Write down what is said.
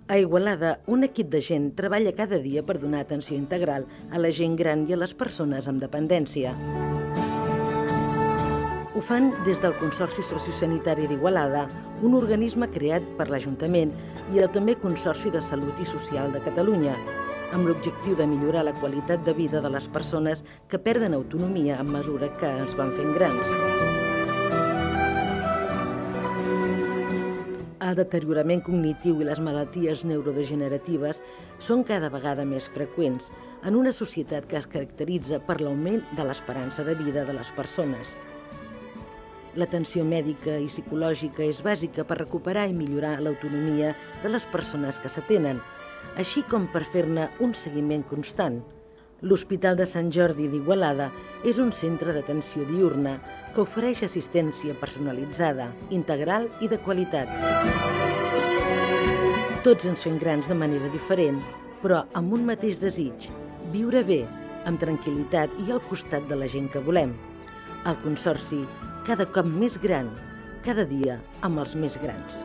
A Igualada, un equip de gent treballa cada dia per donar atenció integral a la gent gran i a les persones amb dependència. Ho fan des del Consorci Sociosanitari d'Igualada, un organisme creat per l'Ajuntament i el també Consorci de Salut i Social de Catalunya, amb l'objectiu de millorar la qualitat de vida de les persones que perden autonomia a mesura que es van fent grans. El deteriorament cognitiu i les malalties neurodegeneratives són cada vegada més freqüents en una societat que es caracteritza per l'augment de l'esperança de vida de les persones. L'atenció mèdica i psicològica és bàsica per recuperar i millorar l'autonomia de les persones que s'atenen, així com per fer-ne un seguiment constant. L'Hospital de Sant Jordi d'Igualada és un centre d'atenció diürna que ofereix assistència personalitzada, integral i de qualitat. Tots ens fem grans de manera diferent, però amb un mateix desig, viure bé, amb tranquil·litat i al costat de la gent que volem. El Consorci, cada cop més gran, cada dia amb els més grans.